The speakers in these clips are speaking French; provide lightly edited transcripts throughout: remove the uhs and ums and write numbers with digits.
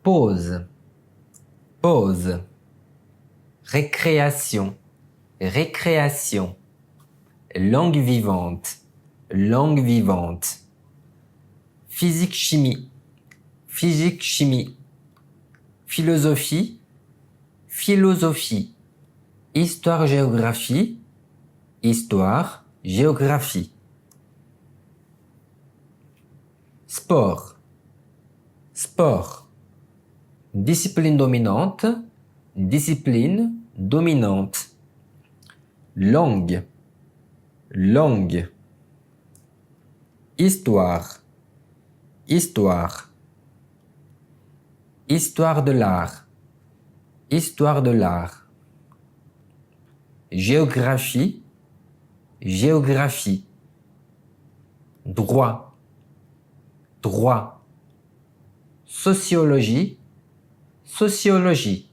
pause, pause. Récréation, récréation. Langue vivante, langue vivante. Physique-chimie, physique-chimie. Philosophie, philosophie. Histoire-géographie, histoire-géographie. Sport, sport. Discipline dominante, discipline dominante. Langue, langue. Histoire, histoire. Histoire de l'art, histoire de l'art. Géographie, géographie. Droit, droit. Sociologie, sociologie.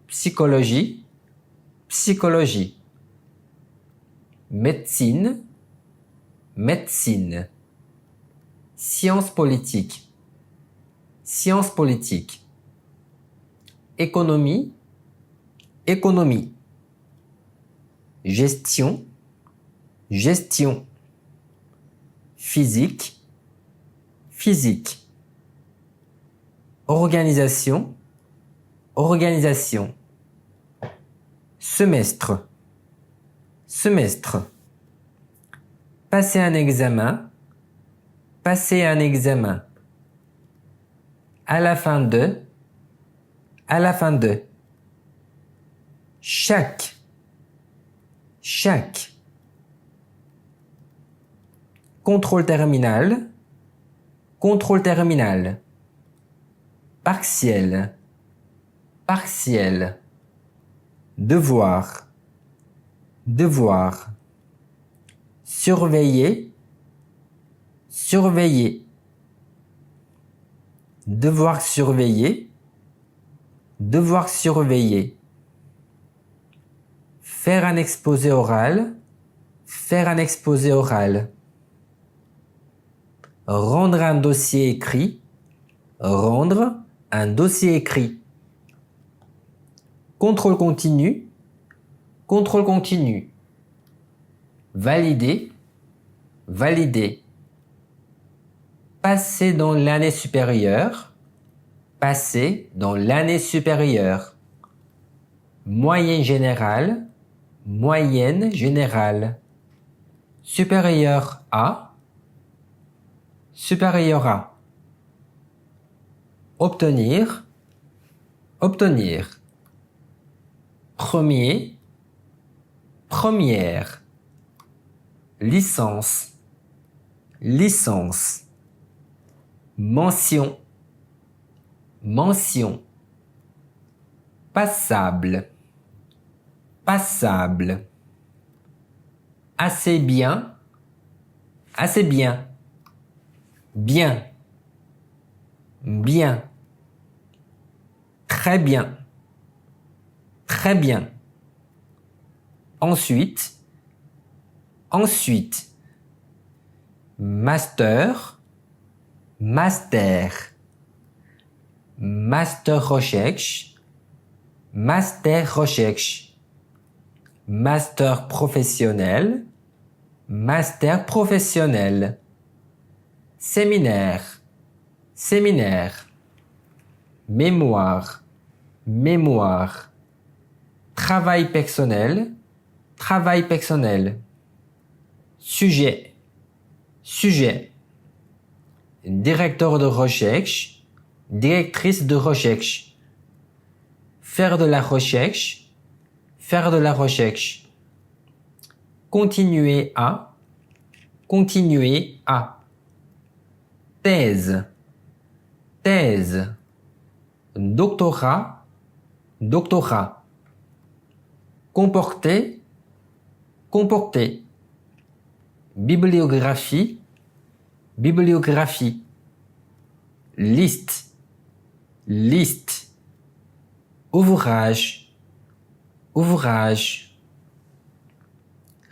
Psychologie, psychologie. Médecine, médecine. Sciences politiques, sciences politiques. Économie, économie. Gestion, gestion. Physique, physique. Organisation, organisation. Semestre, semestre. Passer un examen, passer un examen. À la fin de, à la fin de. Chaque, chaque. Contrôle terminal, contrôle terminal. Partiel, partiel. Devoir, devoir. Surveiller, surveiller. Devoir surveiller, devoir surveiller. Faire un exposé oral, faire un exposé oral. Rendre un dossier écrit, rendre un dossier écrit. Contrôle continu, contrôle continu. Valider, valider. Passer dans l'année supérieure, passer dans l'année supérieure. Moyenne générale, moyenne générale. Supérieur à, supérieur à. Obtenir, obtenir. Premier, première. Licence, licence. Mention, mention. Passable, passable. Assez bien, assez bien. Bien, bien. Très bien, très bien. Ensuite, ensuite. Master, master. Master recherche, master recherche. Master professionnel, master professionnel. Séminaire, séminaire. Mémoire, mémoire. Travail personnel, travail personnel. Sujet, sujet. Directeur de recherche, directrice de recherche. Faire de la recherche, faire de la recherche. Continuer à, continuer à. Thèse, thèse. Doctorat, doctorat. Comporter, comporter. Bibliographie, bibliographie. Liste, liste. Ouvrage, ouvrage.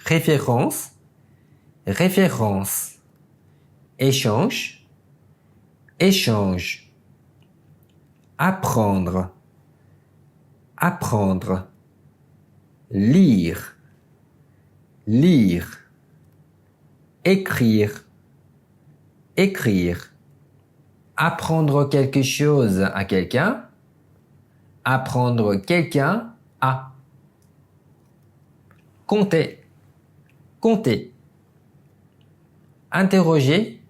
Référence, référence. Échange, échange. apprendre, apprendre, lire, lire, écrire, écrire, apprendre quelque chose à quelqu'un, apprendre quelqu'un à, compter, compter, interroger,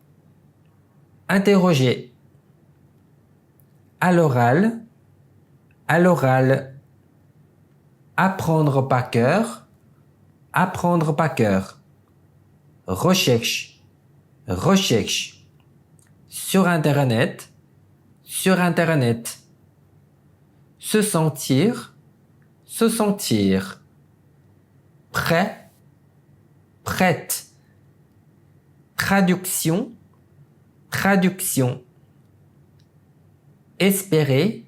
interroger, à l'oral, apprendre par cœur, apprendre par cœur, recherche, recherche, sur Internet, sur Internet, se sentir, se sentir, prêt, prête, traduction, traduction, espérer,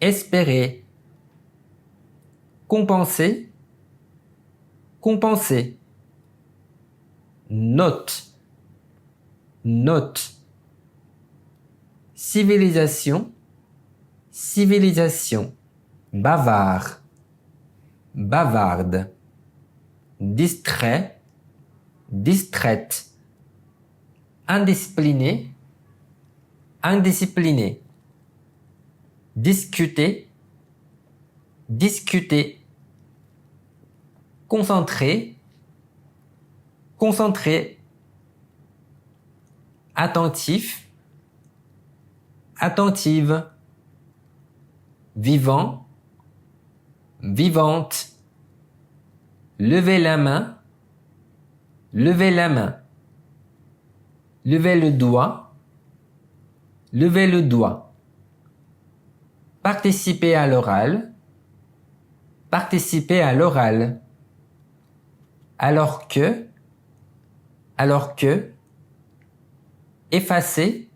espérer, compenser, compenser, note, note, civilisation, civilisation, bavard, bavarde, distrait, distraite, indiscipliné, indiscipliné, discuter, discuter, concentré, concentré, attentif, attentive, vivant, vivante, lever la main, lever la main, lever le doigt, lever le doigt, participer à l'oral, participer à l'oral, alors que, effacer,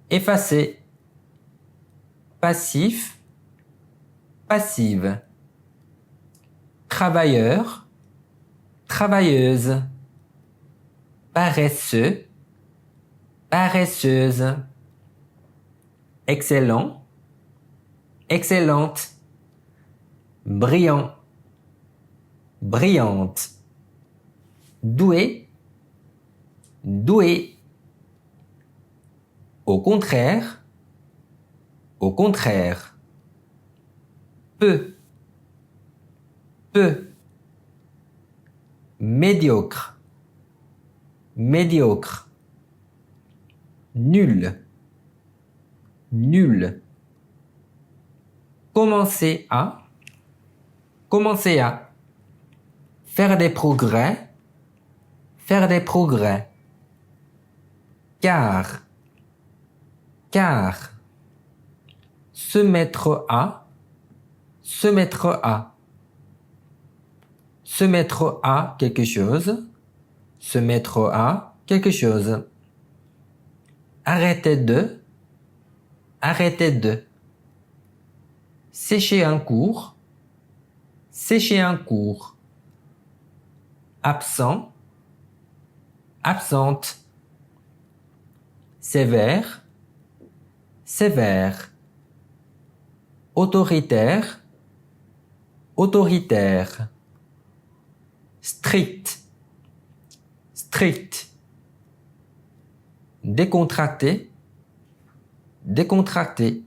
effacer, passif, passive, travailleur, travailleuse, paresseux, paresseuse, excellent, excellente, brillant, brillante, doué, doué, au contraire, au contraire, peu, peu, médiocre, médiocre, nul, nul, commencer à, faire des progrès, faire des progrès, car, se mettre à, se mettre à, se mettre à quelque chose, se mettre à quelque chose, arrêter de, sécher un cours, sécher un cours, absent, absente, sévère, sévère, autoritaire, autoritaire, strict, strict, décontracté, décontracté,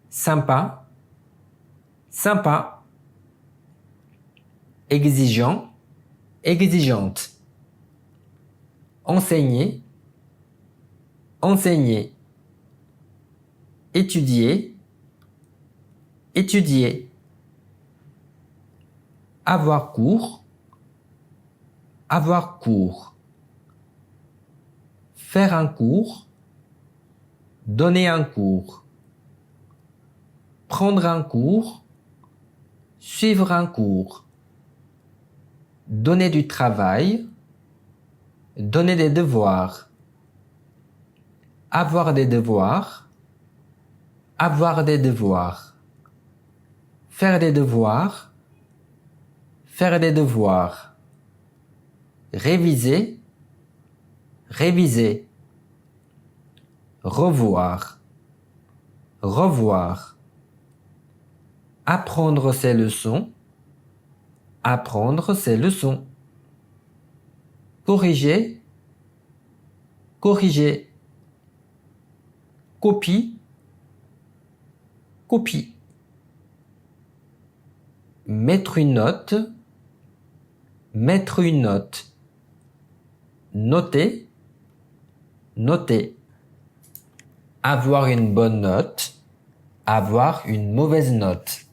sympa, sympa, exigeant, exigeante, enseigner, enseigner, étudier, étudier, avoir cours, avoir cours, faire un cours, donner un cours, prendre un cours, suivre un cours, donner du travail, donner des devoirs, avoir des devoirs, avoir des devoirs, faire des devoirs, faire des devoirs, réviser, réviser, revoir, revoir. Apprendre ses leçons, apprendre ses leçons. Corriger, corriger. Copie, copie. Mettre une note, mettre une note. Noter, noter. Avoir une bonne note, avoir une mauvaise note.